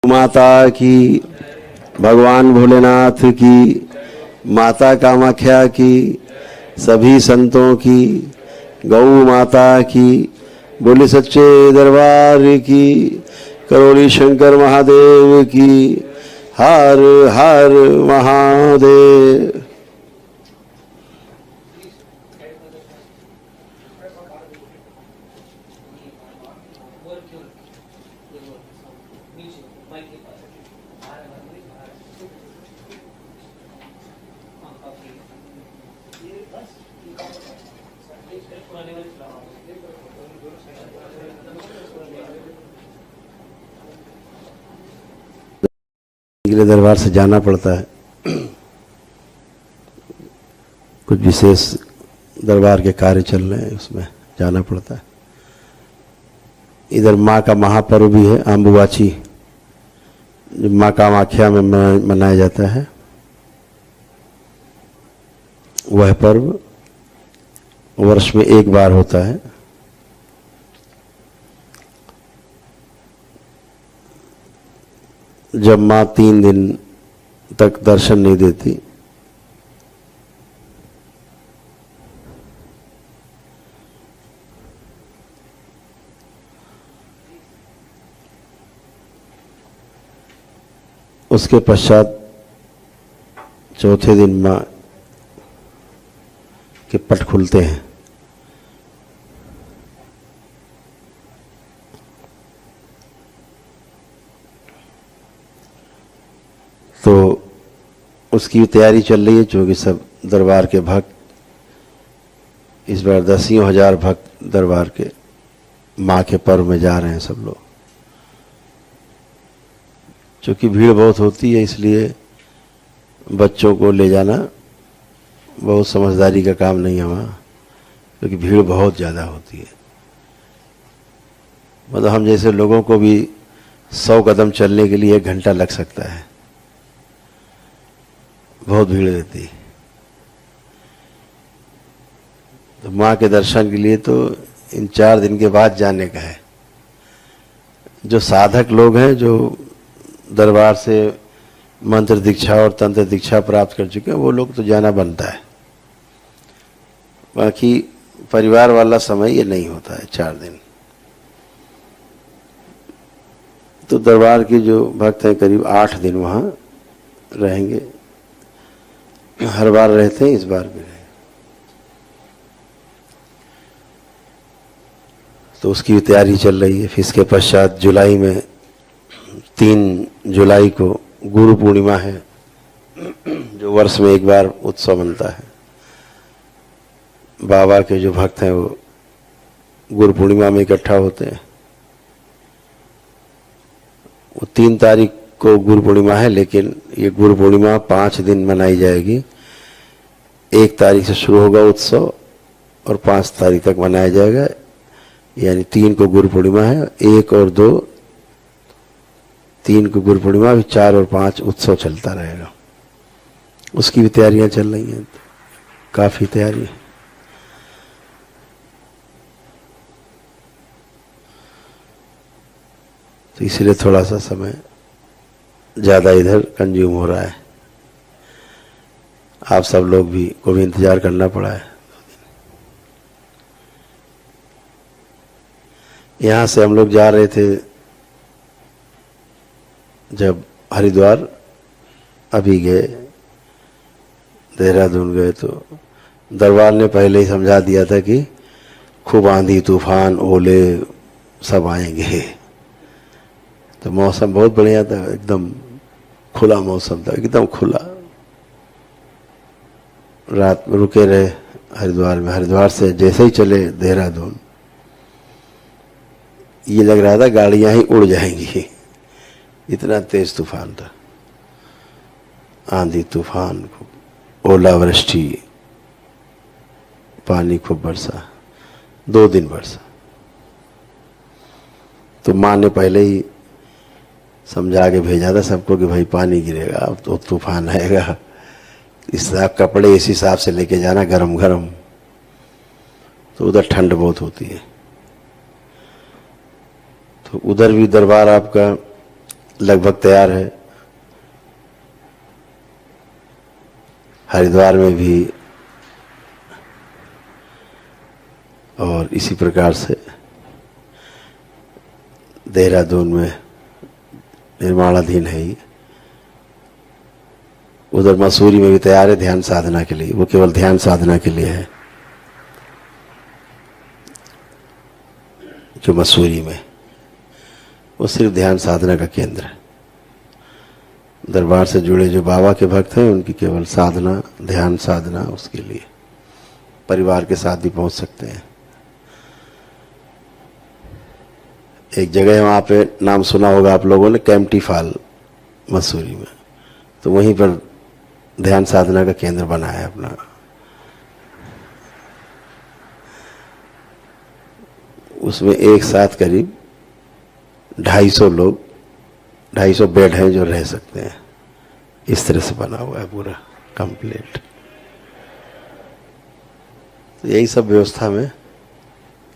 माता की, भगवान भोलेनाथ की, माता कामाख्या की, सभी संतों की, गौ माता की, बोले सच्चे दरबार की, करोली शंकर महादेव की, हर हर महादेव। अगले दरबार से जाना पड़ता है, कुछ विशेष दरबार के कार्य चल रहे हैं, उसमें जाना पड़ता है। इधर माँ का महापर्व भी है, अम्बुबाची, जो माँ कामाख्या में मनाया जाता है। वह पर्व वर्ष में एक बार होता है। जब माँ 3 दिन तक दर्शन नहीं देती, उसके पश्चात चौथे दिन माँ के पट खुलते हैं। तो उसकी तैयारी चल रही है, क्योंकि सब दरबार के भक्त इस बार 10,000 भक्त दरबार के माँ के पर्व में जा रहे हैं सब लोग। क्योंकि भीड़ बहुत होती है, इसलिए बच्चों को ले जाना बहुत समझदारी का काम नहीं है वहाँ, क्योंकि भीड़ बहुत ज़्यादा होती है। मतलब हम जैसे लोगों को भी 100 कदम चलने के लिए 1 घंटा लग सकता है, बहुत भीड़ रहती है। तो माँ के दर्शन के लिए तो इन 4 दिन के बाद जाने का है। जो साधक लोग हैं, जो दरबार से मंत्र दीक्षा और तंत्र दीक्षा प्राप्त कर चुके हैं, वो लोग तो जाना बनता है। बाकी परिवार वाला समय ये नहीं होता है 4 दिन। तो दरबार के जो भक्त हैं करीब 8 दिन वहाँ रहेंगे। हर बार रहते हैं, इस बार भी रहे। तो उसकी भी तैयारी चल रही है। फिर इसके पश्चात जुलाई में 3 जुलाई को गुरु पूर्णिमा है, जो वर्ष में एक बार उत्सव बनता है। बाबा के जो भक्त हैं वो गुरु पूर्णिमा में इकट्ठा होते हैं। वो 3 तारीख को गुरु पूर्णिमा है, लेकिन ये गुरु पूर्णिमा 5 दिन मनाई जाएगी। 1 तारीख से शुरू होगा उत्सव और 5 तारीख तक मनाया जाएगा। यानी 3 को गुरु पूर्णिमा है, 1 और 2, 3 को गुरु पूर्णिमा, 4 और 5 उत्सव चलता रहेगा। उसकी भी तैयारियां चल रही हैं, काफी तैयारी है। तो इसलिए थोड़ा सा समय ज़्यादा इधर कंज्यूम हो रहा है। आप सब लोग भी को भी इंतजार करना पड़ा है। यहाँ से हम लोग जा रहे थे जब हरिद्वार, अभी गए देहरादून गए, तो दरबार ने पहले ही समझा दिया था कि खूब आंधी तूफान ओले सब आएंगे। तो मौसम बहुत बढ़िया था, एकदम खुला मौसम था, एकदम खुला। रात में रुके रहे हरिद्वार में। हरिद्वार से जैसे ही चले देहरादून, ये लग रहा था गाड़ियां ही उड़ जाएंगी, इतना तेज तूफान था। आंधी तूफान, ओलावृष्टि, पानी खूब बरसा, 2 दिन बरसा। तो माँ ने पहले ही समझा के भेजा था सबको कि भाई पानी गिरेगा, अब तो तूफान आएगा, इस कपड़े इस हिसाब से लेके जाना, गरम गरम। तो उधर ठंड बहुत होती है। तो उधर भी दरबार आपका लगभग तैयार है। हरिद्वार में भी और इसी प्रकार से देहरादून में निर्माणाधीन है ही। उधर मसूरी में भी तैयार है ध्यान साधना के लिए, वो केवल ध्यान साधना के लिए है। जो मसूरी में वो सिर्फ ध्यान साधना का केंद्र है। दरबार से जुड़े जो बाबा के भक्त हैं उनकी केवल साधना, ध्यान साधना, उसके लिए परिवार के साथ भी पहुंच सकते हैं। एक जगह है वहाँ पे, नाम सुना होगा आप लोगों ने, कैंपटी फॉल मसूरी में, तो वहीं पर ध्यान साधना का केंद्र बना है अपना। उसमें एक साथ करीब 250 लोग, 250 बेड हैं जो रह सकते हैं। इस तरह से बना हुआ है पूरा कंप्लीट। तो यही सब व्यवस्था में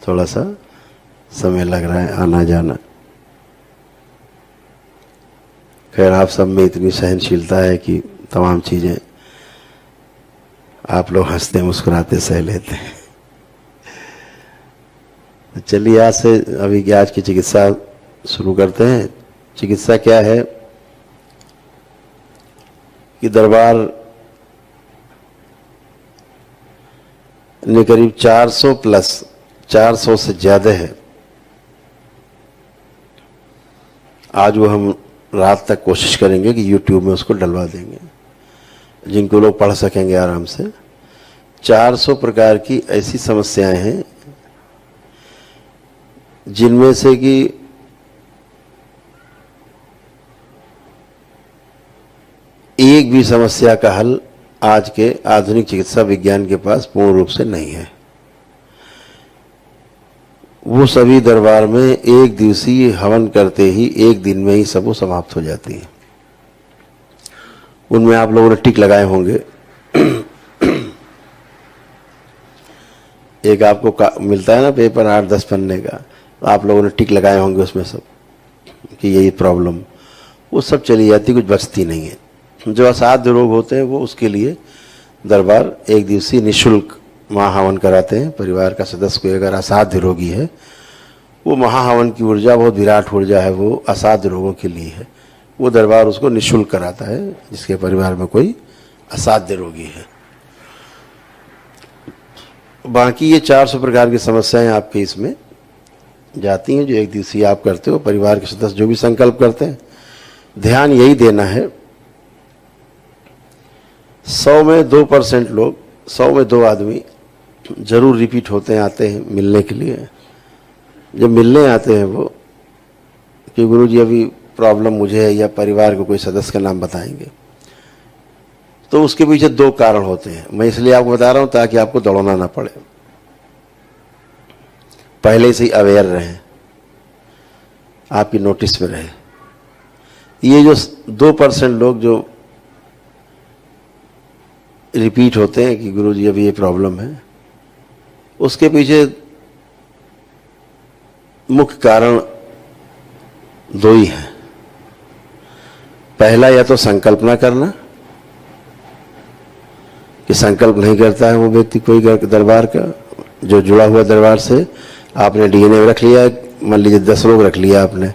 थोड़ा सा समय लग रहा है, आना जाना। खैर आप सब में इतनी सहनशीलता है कि तमाम चीजें आप लोग हंसते मुस्कुराते सह लेते हैं। तो चलिए आज से अभी आज की चिकित्सा शुरू करते हैं। चिकित्सा क्या है कि दरबार ने करीब 400 प्लस, 400 से ज्यादा है। आज वो हम रात तक कोशिश करेंगे कि YouTube में उसको डलवा देंगे, जिनको लोग पढ़ सकेंगे आराम से। 400 प्रकार की ऐसी समस्याएं हैं जिनमें से कि एक भी समस्या का हल आज के आधुनिक चिकित्सा विज्ञान के पास पूर्ण रूप से नहीं है। वो सभी दरबार में एक दिवसीय हवन करते ही एक दिन में ही सब वो समाप्त हो जाती है। उनमें आप लोगों ने टिक लगाए होंगे। एक आपको मिलता है ना पेपर 8-10 पन्ने का, तो आप लोगों ने टिक लगाए होंगे उसमें सब कि यही प्रॉब्लम, वो सब चली जाती, कुछ बचती नहीं है। जो असाध्य रोग होते हैं वो उसके लिए दरबार एक दिवसीय निःशुल्क महाहवन कराते हैं। परिवार का सदस्य कोई अगर असाध्य रोगी है, वो महाहवन की ऊर्जा बहुत विराट ऊर्जा है, वो असाध्य रोगों के लिए है। वो दरबार उसको निःशुल्क कराता है जिसके परिवार में कोई असाध्य रोगी है। बाकी ये 400 प्रकार की समस्याएं आपके इसमें जाती हैं जो एक दिवसीय आप करते हो। परिवार के सदस्य जो भी संकल्प करते हैं, ध्यान यही देना है 100 में 2% लोग, 100 में 2 आदमी जरूर रिपीट होते हैं, आते हैं मिलने के लिए। जब मिलने आते हैं वो कि गुरुजी अभी प्रॉब्लम मुझे है, या परिवार को कोई सदस्य का नाम बताएंगे, तो उसके पीछे 2 कारण होते हैं। मैं इसलिए आपको बता रहा हूं ताकि आपको दौड़ना ना पड़े, पहले से ही अवेयर रहें, आपकी नोटिस में रहे। ये जो 2% लोग जो रिपीट होते हैं कि गुरुजी अभी ये प्रॉब्लम है, उसके पीछे मुख्य कारण 2 ही हैं। पहला, या तो संकल्पना करना कि संकल्प नहीं करता है वो व्यक्ति कोई दरबार का, जो जुड़ा हुआ दरबार से आपने डीएनए में रख लिया, मान लीजिए 10 लोग रख लिया आपने,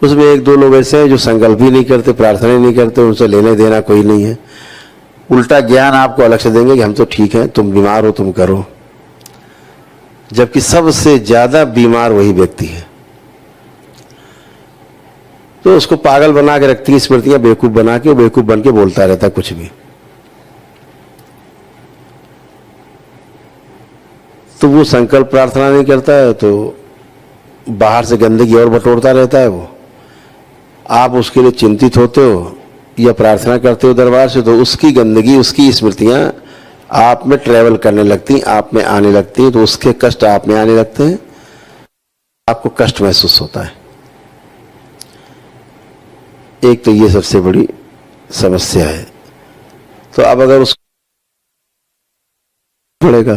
उसमें 1-2 लोग ऐसे हैं जो संकल्प ही नहीं करते, प्रार्थना ही नहीं करते, उनसे लेने देना कोई नहीं है। उल्टा ज्ञान आपको अलग से देंगे कि हम तो ठीक हैं, तुम बीमार हो तुम करो, जबकि सबसे ज्यादा बीमार वही व्यक्ति है। तो उसको पागल बना के रखती है स्मृतियां, बेवकूफ बना के, बेवकूफ बन के बोलता रहता कुछ भी। तो वो संकल्प प्रार्थना नहीं करता है, तो बाहर से गंदगी और बटोरता रहता है वो। आप उसके लिए चिंतित होते हो या प्रार्थना करते हो दरबार से, तो उसकी गंदगी, उसकी स्मृतियां आप में ट्रेवल करने लगती, आप में आने लगती हैं, तो उसके कष्ट आप में आने लगते हैं, आपको कष्ट महसूस होता है। एक तो ये सबसे बड़ी समस्या है। तो अब अगर उसको पड़ेगा,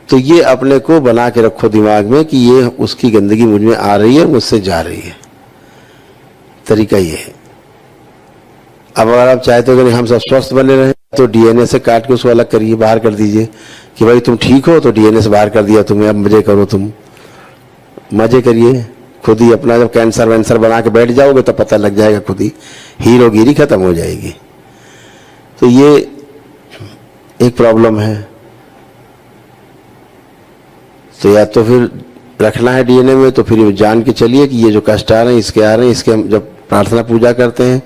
तो ये अपने को बना के रखो दिमाग में कि ये उसकी गंदगी मुझ में आ रही है, मुझसे जा रही है। तरीका ये है। अब अगर आप चाहते हो कि हम सब स्वस्थ बने रहें तो डीएनए से काट के उसको अलग करिए, बाहर कर दीजिए कि भाई तुम ठीक हो, तो डीएनए से बाहर कर दिया तुम्हें, अब मजे करो, तुम मजे करिए खुद ही अपना। जब कैंसर वैंसर बना के बैठ जाओगे तो पता लग जाएगा खुद ही, हीरोगिरी खत्म हो जाएगी। तो ये एक प्रॉब्लम है। तो या तो फिर रखना है डीएनए में, तो फिर जान के चलिए कि ये जो कष्ट आ रहे हैं इसके आ रहे हैं, इसके हम जब प्रार्थना पूजा करते हैं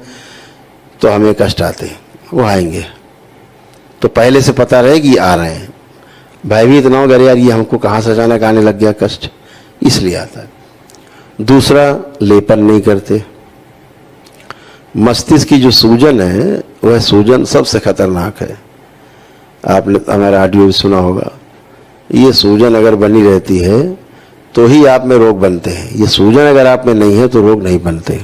तो हमें कष्ट आते हैं, वो आएंगे। तो पहले से पता रहे कि आ रहे हैं, भयभीत ना हो गए यार ये हमको कहाँ से अचानक आने लग गया कष्ट, इसलिए आता है। दूसरा, लेपन नहीं करते। मस्तिष्क की जो सूजन है वह सूजन सबसे खतरनाक है। आपने हमारा ऑडियो भी सुना होगा। ये सूजन अगर बनी रहती है तो ही आप में रोग बनते हैं। ये सूजन अगर आप में नहीं है तो रोग नहीं बनते।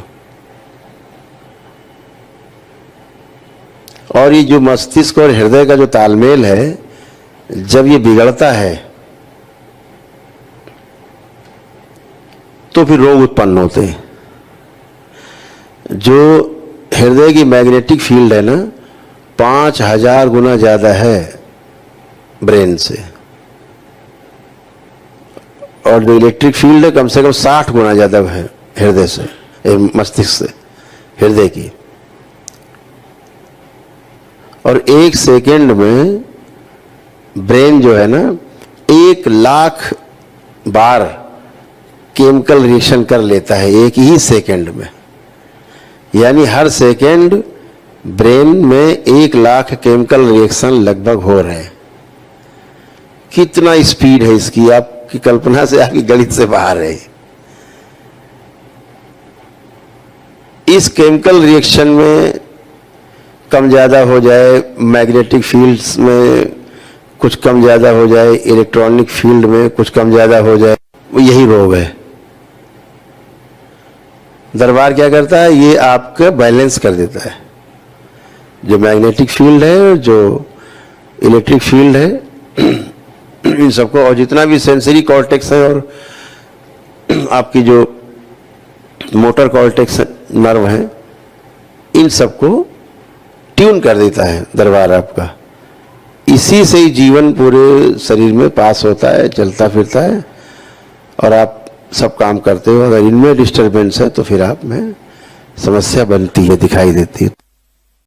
और ये जो मस्तिष्क और हृदय का जो तालमेल है, जब ये बिगड़ता है तो फिर रोग उत्पन्न होते हैं। जो हृदय की मैग्नेटिक फील्ड है ना, 5000 गुना ज्यादा है ब्रेन से, और जो इलेक्ट्रिक फील्ड है कम से कम 60 गुना ज्यादा है हृदय से, मस्तिष्क से, हृदय की। और 1 सेकेंड में ब्रेन जो है ना 1,00,000 बार केमिकल रिएक्शन कर लेता है 1 ही सेकेंड में। यानी हर सेकेंड ब्रेन में 1,00,000 केमिकल रिएक्शन लगभग हो रहे हैं। कितना स्पीड है इसकी, आपकी कल्पना से, आपकी गणित से बाहर है। इस केमिकल रिएक्शन में कम ज्यादा हो जाए, मैग्नेटिक फील्ड्स में कुछ कम ज्यादा हो जाए, इलेक्ट्रॉनिक फील्ड में कुछ कम ज्यादा हो जाए, वो यही रोग है। दरबार क्या करता है, ये आपका बैलेंस कर देता है। जो मैग्नेटिक फील्ड है, जो इलेक्ट्रिक फील्ड है, इन सबको, और जितना भी सेंसरी कॉर्टेक्स है और आपकी जो मोटर कॉर्टेक्स नर्व है, इन सबको ट्यून कर देता है दरबार आपका। इसी से ही जीवन पूरे शरीर में पास होता है, चलता फिरता है, और आप सब काम करते हो। अगर इनमें डिस्टरबेंस है तो फिर आप में समस्या बनती है, दिखाई देती है।